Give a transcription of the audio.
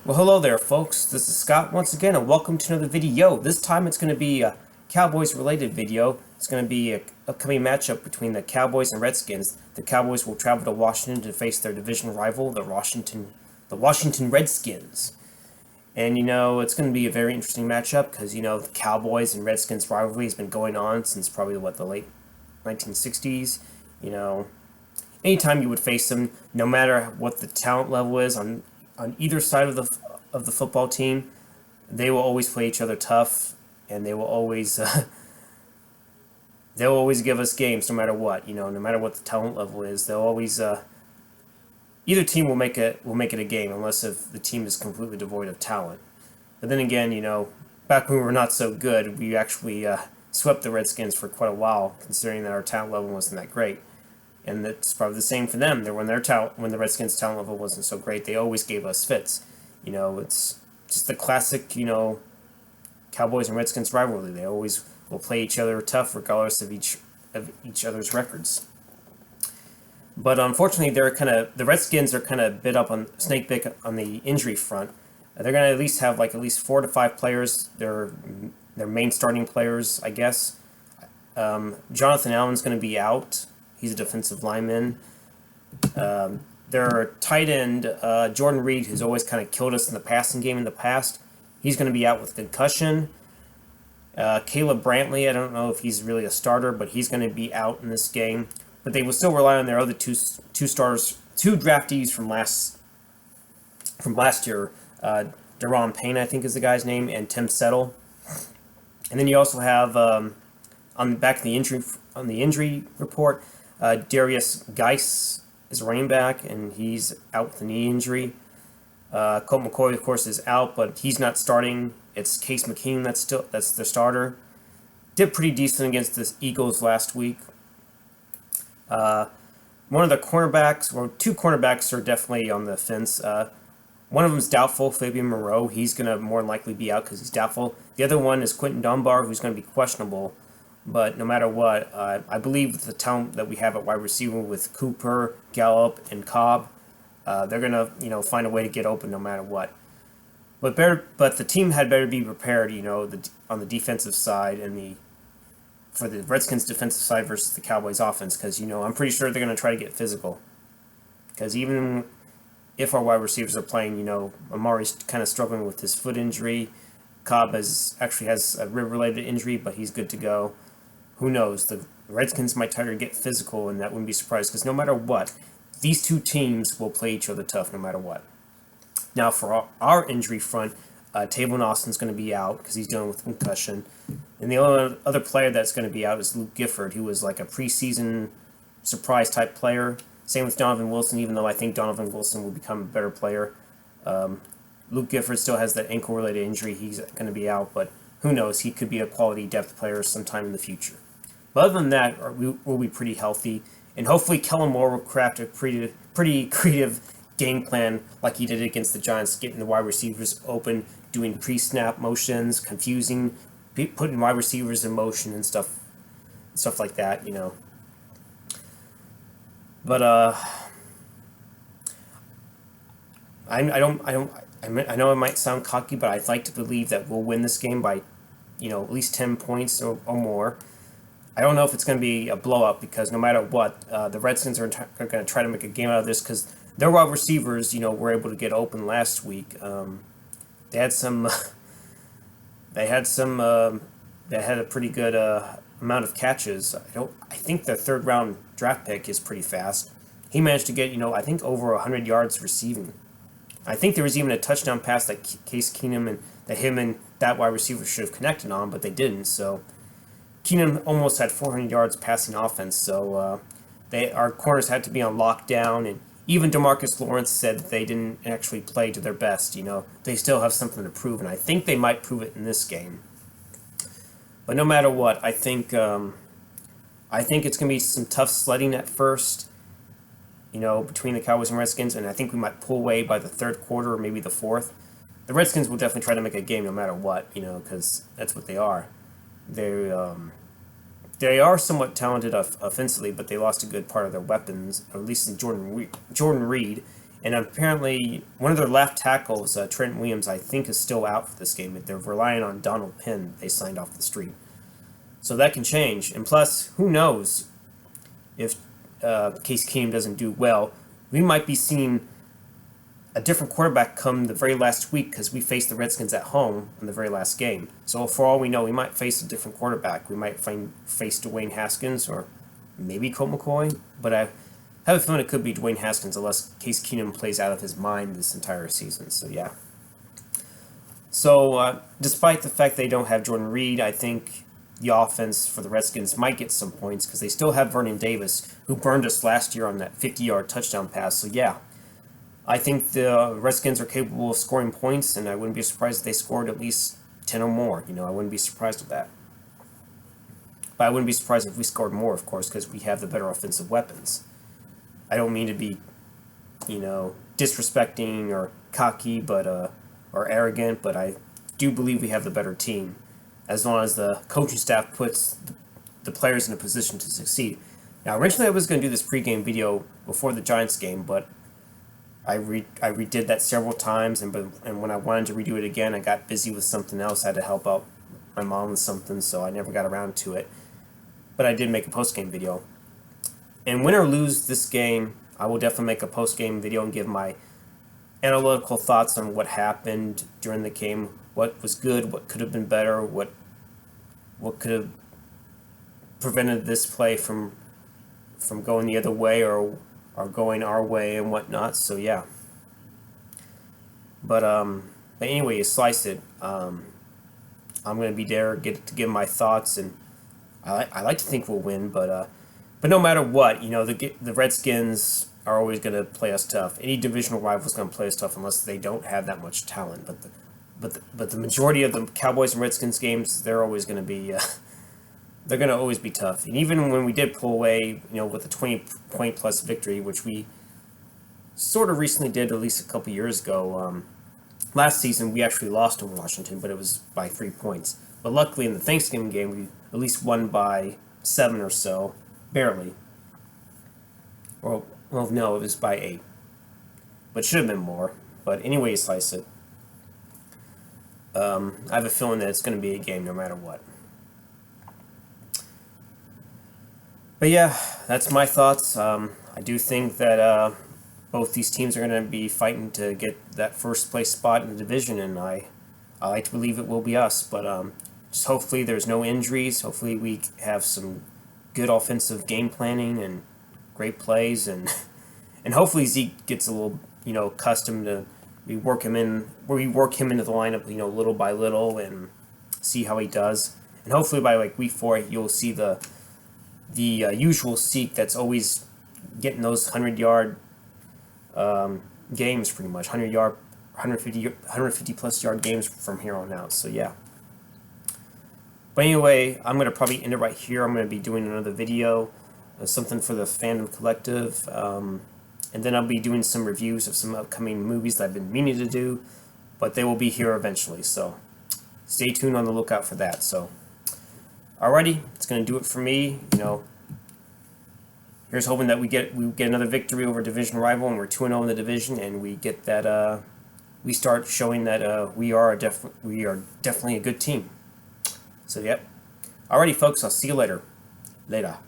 Well, hello there, folks. This is Scott once again, and welcome to another video. This time it's going to be a Cowboys-related video. It's going to be an upcoming matchup between the Cowboys and Redskins. The Cowboys will travel to Washington to face their division rival, the Washington Redskins. And, it's going to be a very interesting matchup because, the Cowboys and Redskins rivalry has been going on since probably, the late 1960s. Anytime you would face them, no matter what the talent level is on either side of the football team, they will always play each other tough, and they will always give us games no matter what. No matter what the talent level is, they'll always either team will make it a game unless if the team is completely devoid of talent. But then again, back when we were not so good, we actually swept the Redskins for quite a while, considering that our talent level wasn't that great. And that's probably the same for them. When the Redskins' talent level wasn't so great, they always gave us fits. It's just the classic, Cowboys and Redskins rivalry. They always will play each other tough, regardless of each other's records. But unfortunately, the Redskins are kind of snake bit on the injury front. They're going to at least have at least 4 to 5 players. Their main starting players, I guess. Jonathan Allen's going to be out. He's a defensive lineman. Their tight end, Jordan Reed, who's always kind of killed us in the passing game in the past, he's going to be out with concussion. Caleb Brantley, I don't know if he's really a starter, but he's going to be out in this game. But they will still rely on their other two starters, 2 draftees from last year. Deron Payne, I think is the guy's name, and Tim Settle. And then you also have on the injury report, Darius Geis is running back, and he's out with a knee injury. Colt McCoy, of course, is out, but he's not starting. It's Case McKean that's the starter. Did pretty decent against the Eagles last week. One of the cornerbacks, or 2 cornerbacks, are definitely on the fence. One of them is doubtful, Fabian Moreau. He's going to more than likely be out because he's doubtful. The other one is Quentin Dunbar, who's going to be questionable. But no matter what, I believe with the talent that we have at wide receiver with Cooper, Gallup, and Cobb, they're going to find a way to get open no matter what. But the team had better be prepared, on the defensive side and for the Redskins' defensive side versus the Cowboys' offense, because I'm pretty sure they're going to try to get physical. Because even if our wide receivers are playing, Amari's kind of struggling with his foot injury. Cobb actually has a rib-related injury, but he's good to go. Who knows? The Redskins might try to get physical, and that wouldn't be surprised, because no matter what, these 2 teams will play each other tough no matter what. Now, for our injury front, Tavon Austin's going to be out because he's dealing with concussion. And the only other player that's going to be out is Luke Gifford, who was like a preseason surprise-type player. Same with Donovan Wilson, even though I think Donovan Wilson will become a better player. Luke Gifford still has that ankle-related injury. He's going to be out, but who knows? He could be a quality depth player sometime in the future. But other than that, we'll be pretty healthy. And hopefully Kellen Moore will craft a pretty creative game plan like he did against the Giants, getting the wide receivers open, doing pre-snap motions, confusing, putting wide receivers in motion and stuff like that, But I know it might sound cocky, but I'd like to believe that we'll win this game by, at least 10 points or more. I don't know if it's going to be a blowout because no matter what, the Redskins are going to try to make a game out of this because their wide receivers, were able to get open last week. They had a pretty good amount of catches. I think their 3rd round draft pick is pretty fast. He managed to get, I think over 100 yards receiving. I think there was even a touchdown pass that Case Keenum and that wide receiver should have connected on, but they didn't. So Keenum almost had 400 yards passing offense. So our corners had to be on lockdown, and even DeMarcus Lawrence said that they didn't actually play to their best. They still have something to prove, and I think they might prove it in this game. But no matter what, I think it's going to be some tough sledding at first, between the Cowboys and Redskins, and I think we might pull away by the 3rd quarter or maybe the 4th. The Redskins will definitely try to make a game no matter what, because that's what they are. They are somewhat talented offensively, but they lost a good part of their weapons, at least in Jordan Reed, And apparently, one of their left tackles, Trent Williams, I think is still out for this game. They're relying on Donald Penn. They signed off the street. So that can change. And plus, who knows if Case Keenum doesn't do well. We might be seeing a different quarterback come the very last week because we faced the Redskins at home in the very last game. So for all we know, we might face a different quarterback. We might face Dwayne Haskins or maybe Colt McCoy. But I have a feeling it could be Dwayne Haskins unless Case Keenum plays out of his mind this entire season. So yeah. So despite the fact they don't have Jordan Reed, I think the offense for the Redskins might get some points because they still have Vernon Davis, who burned us last year on that 50-yard touchdown pass. So yeah, I think the Redskins are capable of scoring points, and I wouldn't be surprised if they scored at least 10 or more. I wouldn't be surprised with that. But I wouldn't be surprised if we scored more, of course, because we have the better offensive weapons. I don't mean to be, disrespecting or cocky, or arrogant, but I do believe we have the better team, as long as the coaching staff puts the players in a position to succeed. Now, originally I was going to do this pregame video before the Giants game, but I redid that several times, and when I wanted to redo it again, I got busy with something else. I had to help out my mom with something, so I never got around to it. But I did make a postgame video. And win or lose this game, I will definitely make a postgame video and give my analytical thoughts on what happened during the game, what was good, what could have been better, what could have prevented this play from going the other way or going our way and whatnot. So yeah. But anyway, you slice it. I'm gonna be there, get to give my thoughts, and I like to think we'll win. But no matter what, the Redskins are always gonna play us tough. Any divisional rival is gonna play us tough unless they don't have that much talent. But the majority of the Cowboys and Redskins games, they're always gonna be. They're going to always be tough. And even when we did pull away, with a 20-point plus victory, which we sort of recently did at least a couple years ago, last season we actually lost in Washington, but it was by 3 points. But luckily in the Thanksgiving game, we at least won by 7 or so, barely. Well, no, it was by 8. But it should have been more. But anyway, you slice it. I have a feeling that it's going to be a game no matter what. But yeah, that's my thoughts. I do think that both these teams are going to be fighting to get that first place spot in the division, and I like to believe it will be us. But just hopefully there's no injuries. Hopefully we have some good offensive game planning and great plays, and hopefully Zeke gets a little accustomed to we work him into the lineup little by little and see how he does. And hopefully by week 4 you'll see the usual Zeke that's always getting those 100-yard games, pretty much 100-yard, 150 plus yard games from here on out. So yeah. But anyway, I'm gonna probably end it right here. I'm gonna be doing another video, something for the Fandom Collective, and then I'll be doing some reviews of some upcoming movies that I've been meaning to do, but they will be here eventually. So stay tuned on the lookout for that. So. Alrighty, it's going to do it for me. Here's hoping that we get another victory over a division rival, and we're 2-0 in the division, and we get that we start showing that we are definitely a good team. So yep. Alrighty, folks, I'll see you later. Later.